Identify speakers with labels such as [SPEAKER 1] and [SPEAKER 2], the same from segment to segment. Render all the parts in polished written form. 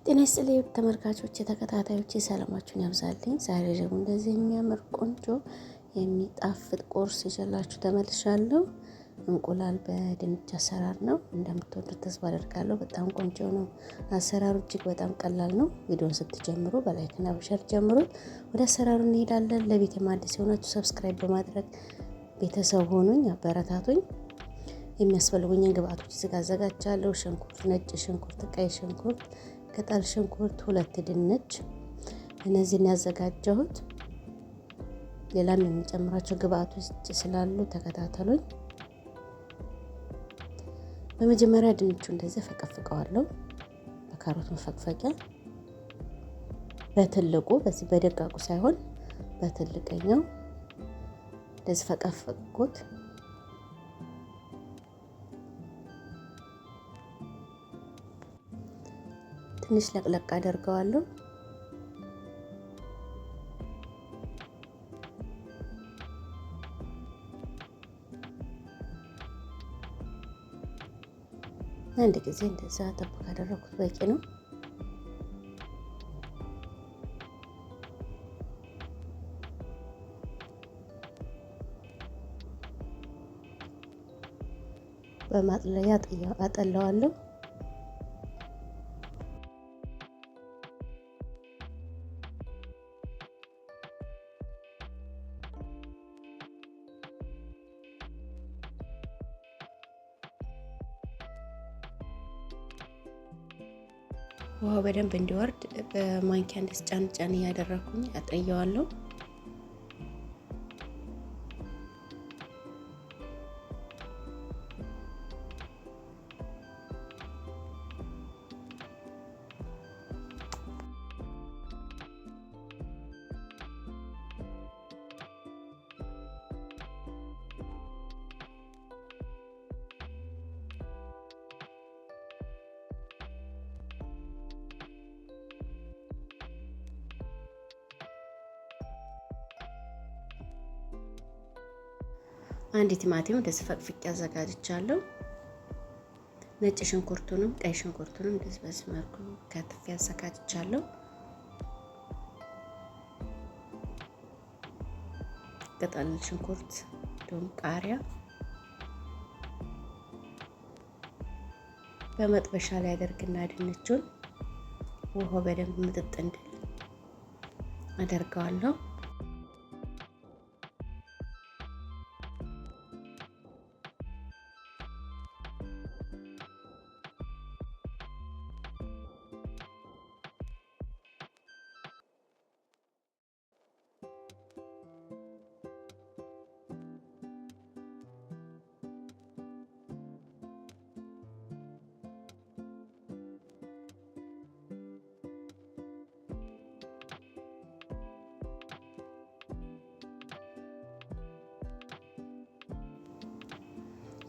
[SPEAKER 1] ጤና ይስጥልኝ ተመልካቾች ተከታታዮች ሰላማችሁን ያብዛልኝ። ዛሬ ደግሞ እንደዚህ የሚያምር ቆንጆ የሚጣፍጥ ቁርስ ይዤላችሁ ተመልሻለሁ። እንቁላል በድንች አሰራር ነው። እንደምትወዱት ተስፋ አደርጋለሁ። በጣም ቆንጆ ነው። አሰራሩ እጅግ በጣም ቀላል ነው። ቪዲዮውን ስትጀምሩ በላይክ እና በሸር ጀምሩት። ወደ አሰራሩ እንሄዳለን። ለቤት አዲስ የሆናችሁ ሰብስክራይብ በማድረግ ቤተሰብ ሆኑኝ፣ አበረታቱኝ። የሚያስፈልጉኝን ግብአቶች እዚህ ጋር አዘጋጃለሁ። ሽንኩርት፣ ነጭ ሽንኩርት፣ ቀይ ሽንኩርት፣ ቅጠል ሽንኩርት፣ 2 ድንች፣ እነዚህን ያዘጋጀሁት። ሌላም የምጨምራቸው ግብአቶች ስላሉ ተከታተሉኝ። በመጀመሪያ ድንቹ እንደዚህ ፈቀፍቀዋለሁ በካሮት መፈቅፈቂያ፣ በትልቁ በዚህ በደቃቁ ሳይሆን በትልቀኛው እንደዚህ ፈቀፍቁት። ትንሽ ለቅለቅ አደርገዋለሁ። አንድ ጊዜ እንደዛ ጠብ ካደረኩት በቂ ነው። በማጥለያ አጠለዋለሁ። ውሃው በደንብ እንዲወርድ በማንኪያ እንደዚህ ጫን ጫን እያደረኩኝ አጥየዋለሁ። አንድ ቲማቲም እንደዚህ ፈቅፍቄ አዘጋጅቻለሁ። ነጭ ሽንኩርቱንም ቀይ ሽንኩርቱንም እንደዚህ በዚህ መልኩ ከትፌ አዘጋጅቻለሁ። ቅጠል ሽንኩርት፣ እንዲሁም ቃሪያ በመጥበሻ ላይ አደርግና ድንቹን ውሃው በደንብ ምጥጥ እንዲል አደርገዋለሁ።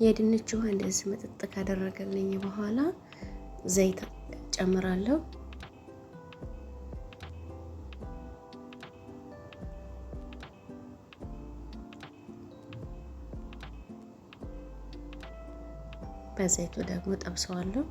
[SPEAKER 1] የድንቹ ውሃ እንደዚህ መጥጥ ካደረገልኝ በኋላ ዘይት ጨምራለሁ። በዘይቱ ደግሞ ጠብሰዋለሁ።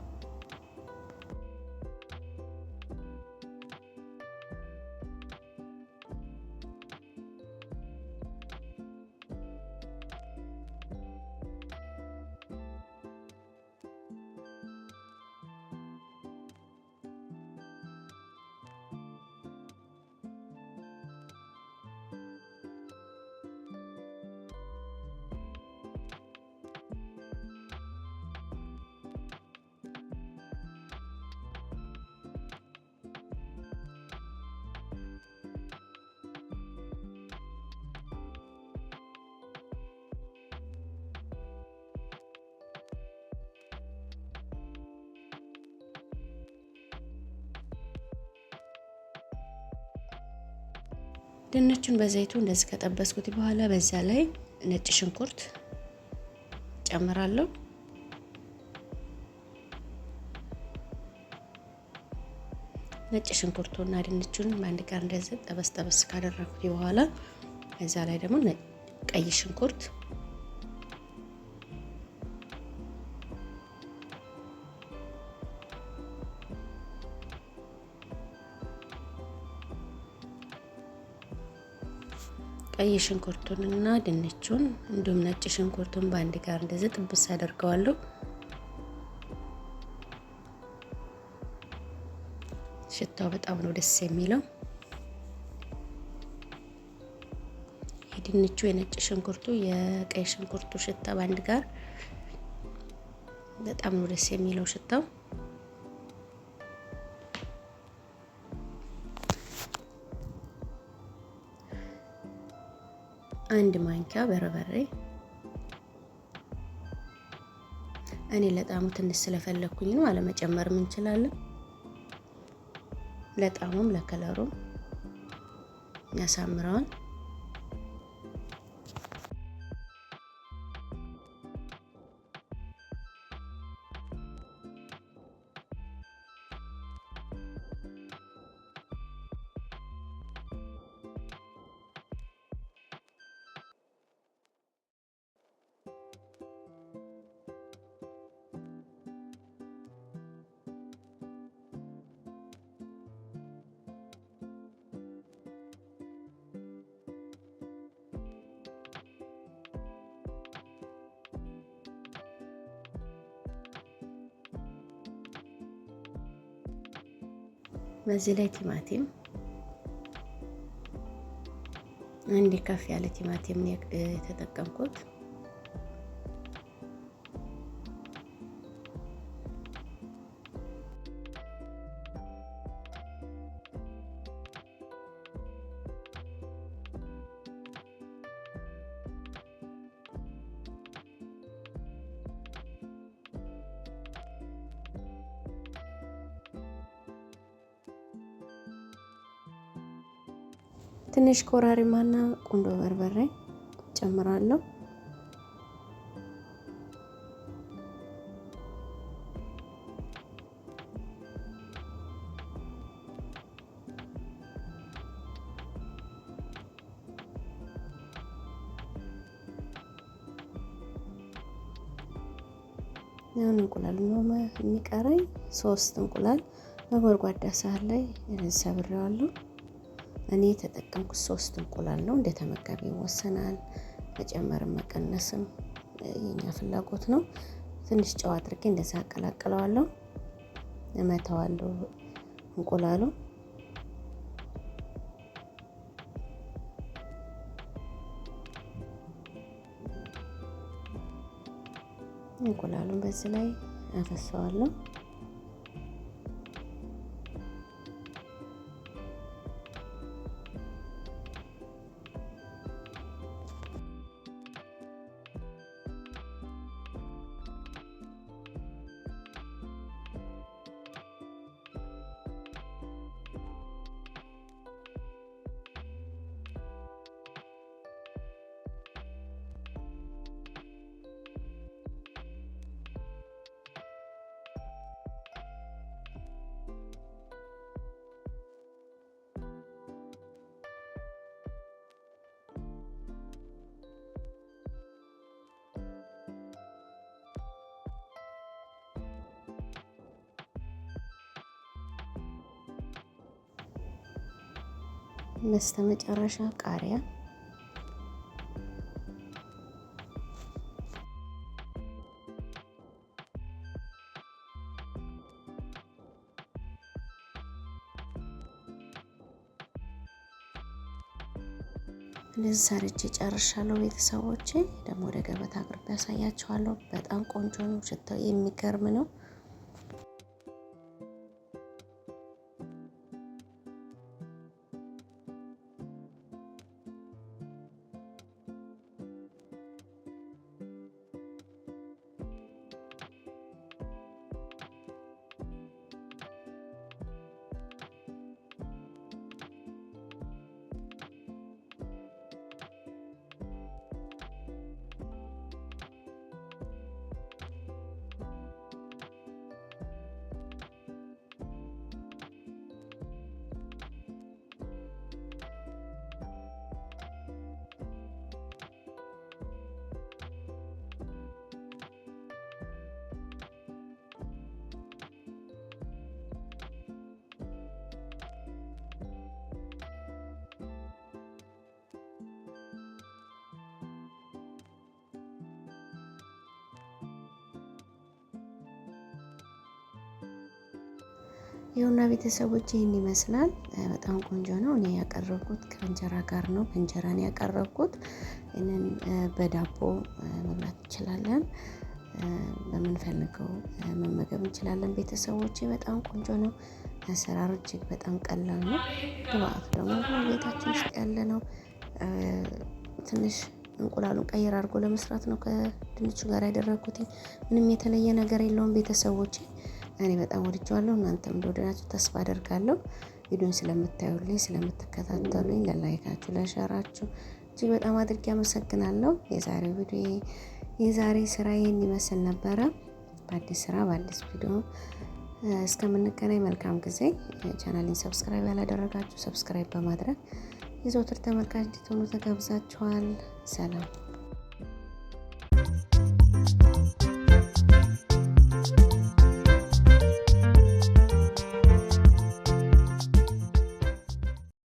[SPEAKER 1] ድንቹን በዘይቱ እንደዚህ ከጠበስኩት በኋላ በዛ ላይ ነጭ ሽንኩርት ጨምራለሁ። ነጭ ሽንኩርቱና ድንቹን በአንድ ጋር እንደዚህ ጠበስ ጠበስ ካደረኩት በኋላ በዛ ላይ ደግሞ ቀይ ሽንኩርት ቀይ ሽንኩርቱንና ድንቹን እንዲሁም ነጭ ሽንኩርቱን በአንድ ጋር እንደዚህ ጥብስ አደርገዋለሁ። ሽታው በጣም ነው ደስ የሚለው። የድንቹ፣ የነጭ ሽንኩርቱ፣ የቀይ ሽንኩርቱ ሽታ በአንድ ጋር በጣም ነው ደስ የሚለው ሽታው። አንድ ማንኪያ በርበሬ። እኔ ለጣሙ ትንሽ ስለፈለኩኝ ነው፣ አለመጨመርም እንችላለን። ለጣሙም ለከለሩም ያሳምረዋል። በዚህ ላይ ቲማቲም አንድ ከፍ ያለ ቲማቲም ነው የተጠቀምኩት። ትንሽ ኮራሪማና ቁንዶ በርበሬ ጨምራለሁ። ያን እንቁላል ነው የሚቀረኝ። 3 እንቁላል በጎድጓዳ ሳህን ላይ ሰብሬዋለሁ። እኔ የተጠቀምኩት 3 እንቁላል ነው። እንደ ተመጋቢ ይወሰናል። መጨመርም መቀነስም የኛ ፍላጎት ነው። ትንሽ ጨው አድርጌ እንደዛ አቀላቅለዋለሁ፣ እመተዋለሁ እንቁላሉ። እንቁላሉን በዚህ ላይ አፈሰዋለሁ። በስተመጨረሻ ቃሪያ፣ እንደዚህ ሰርቼ ጨርሻለሁ። ቤተሰቦቼ ደግሞ ወደ ገበታ አቅርቤ ያሳያችኋለሁ። በጣም ቆንጆ ነው፣ ሽታው የሚገርም ነው። ይኸውና ቤተሰቦች ይህን ይመስላል። በጣም ቆንጆ ነው። እኔ ያቀረብኩት ከእንጀራ ጋር ነው። በእንጀራ ነው ያቀረብኩት። ይህንን በዳቦ መብላት እንችላለን። በምንፈልገው መመገብ እንችላለን። ቤተሰቦቼ በጣም ቆንጆ ነው። አሰራሩ እጅግ በጣም ቀላል ነው። ግብአቱ ደግሞ ቤታችን ውስጥ ያለ ነው። ትንሽ እንቁላሉን ቀይር አድርጎ ለመስራት ነው ከድንቹ ጋር ያደረኩት። ምንም የተለየ ነገር የለውም ቤተሰቦቼ። እኔ በጣም ወድጄዋለሁ። እናንተም እንደወደዳችሁ ተስፋ አደርጋለሁ። ቪዲዮን ስለምታዩልኝ፣ ስለምትከታተሉኝ፣ ለላይካችሁ፣ ለሸራችሁ እጅግ በጣም አድርጌ አመሰግናለሁ። የዛሬው ቪዲዮ የዛሬ ስራ ይህን ይመስል ነበረ። በአዲስ ስራ በአዲስ ቪዲዮ እስከምንገናኝ መልካም ጊዜ። ቻናሌን ሰብስክራይብ ያላደረጋችሁ ሰብስክራይብ በማድረግ የዘወትር ተመልካች እንድትሆኑ ተጋብዛችኋል። ሰላም